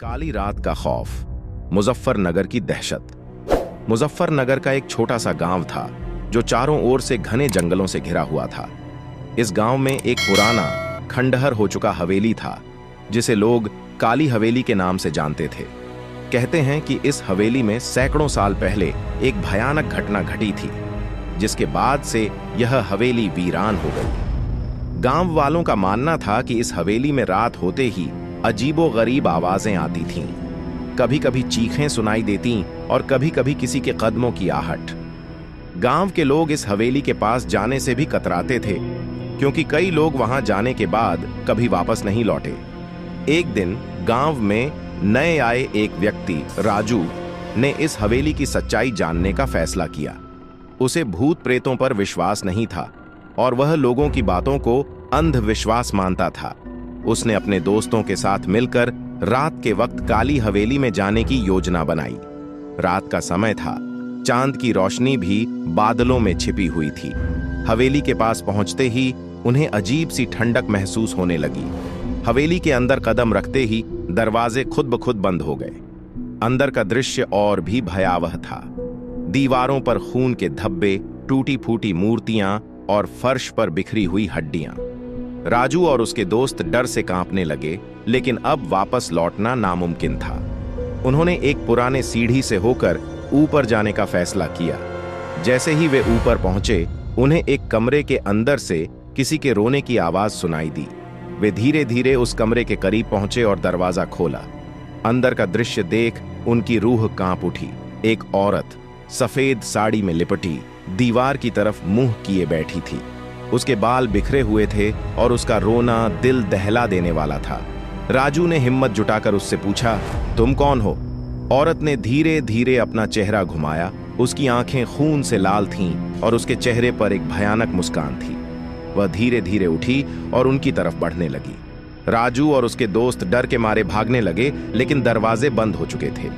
काली रात का खौफ, मुजफ्फरनगर की दहशत। मुजफ्फरनगर का एक छोटा सा गांव था जो चारों ओर से घने जंगलों से घिरा हुआ था। इस गांव में एक पुराना खंडहर हो चुका हवेली था जिसे लोग काली हवेली के नाम से जानते थे। कहते हैं कि इस हवेली में सैकड़ों साल पहले एक भयानक घटना घटी थी जिसके बाद से यह हवेली वीरान हो गई। गांव वालों का मानना था कि इस हवेली में रात होते ही अजीबोगरीब आवाजें आती थीं। कभी कभी चीखें सुनाई देती और कभी कभी किसी के कदमों की आहट। गांव के लोग इस हवेली के पास जाने से भी कतराते थे क्योंकि कई लोग वहां जाने के बाद कभी वापस नहीं लौटे। एक दिन गांव में नए आए एक व्यक्ति राजू ने इस हवेली की सच्चाई जानने का फैसला किया। उसे भूत प्रेतों पर विश्वास नहीं था और वह लोगों की बातों को अंधविश्वास मानता था। उसने अपने दोस्तों के साथ मिलकर रात के वक्त काली हवेली में जाने की योजना बनाई। रात का समय था, चांद की रोशनी भी बादलों में छिपी हुई थी। हवेली के पास पहुंचते ही उन्हें अजीब सी ठंडक महसूस होने लगी। हवेली के अंदर कदम रखते ही दरवाजे खुद ब खुद बंद हो गए। अंदर का दृश्य और भी भयावह था। दीवारों पर खून के धब्बे, टूटी फूटी मूर्तियां और फर्श पर बिखरी हुई हड्डियां। राजू और उसके दोस्त डर से कांपने लगे, लेकिन अब वापस लौटना नामुमकिन था। उन्होंने एक पुराने सीढ़ी से होकर ऊपर जाने का फैसला किया। जैसे ही वे ऊपर पहुंचे, उन्हें एक कमरे के अंदर से किसी के रोने की आवाज सुनाई दी। वे धीरे धीरे उस कमरे के करीब पहुंचे और दरवाजा खोला। अंदर का दृश्य देख उनकी रूह कांप उठी। एक औरत सफेद साड़ी में लिपटी दीवार की तरफ मुंह किए बैठी थी। उसके बाल बिखरे हुए थे और उसका रोना दिल दहला देने वाला था। राजू ने हिम्मत जुटाकर उससे पूछा, तुम कौन हो? औरत ने धीरे धीरे अपना चेहरा घुमाया। उसकी आंखें खून से लाल थीं और उसके चेहरे पर एक भयानक मुस्कान थी। वह धीरे धीरे उठी और उनकी तरफ बढ़ने लगी। राजू और उसके दोस्त डर के मारे भागने लगे, लेकिन दरवाजे बंद हो चुके थे।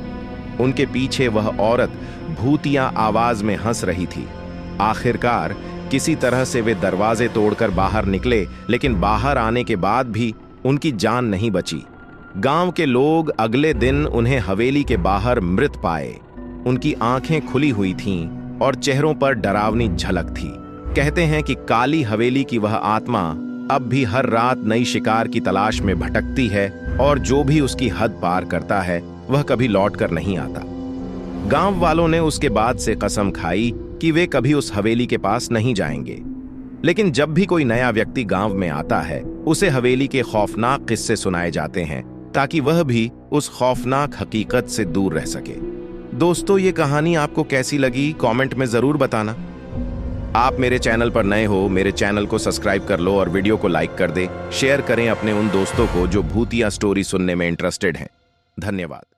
उनके पीछे वह औरत भूतिया आवाज में हंस रही थी। आखिरकार किसी तरह से वे दरवाजे तोड़कर बाहर निकले, लेकिन बाहर आने के बाद भी उनकी जान नहीं बची। गांव के लोग अगले दिन उन्हें हवेली के बाहर मृत पाए। उनकी आंखें खुली हुई थीं और चेहरों पर डरावनी झलक थी। कहते हैं कि काली हवेली की वह आत्मा अब भी हर रात नई शिकार की तलाश में भटकती है और जो भी उसकी हद पार करता है वह कभी लौट कर नहीं आता। गांव वालों ने उसके बाद से कसम खाई कि वे कभी उस हवेली के पास नहीं जाएंगे। लेकिन जब भी कोई नया व्यक्ति गांव में आता है, उसे हवेली के खौफनाक किस्से सुनाए जाते हैं ताकि वह भी उस खौफनाक हकीकत से दूर रह सके। दोस्तों, ये कहानी आपको कैसी लगी कमेंट में जरूर बताना। आप मेरे चैनल पर नए हो, मेरे चैनल को सब्सक्राइब कर लो और वीडियो को लाइक कर दें। शेयर करें अपने उन दोस्तों को जो भूतिया स्टोरी सुनने में इंटरेस्टेड हैं। धन्यवाद।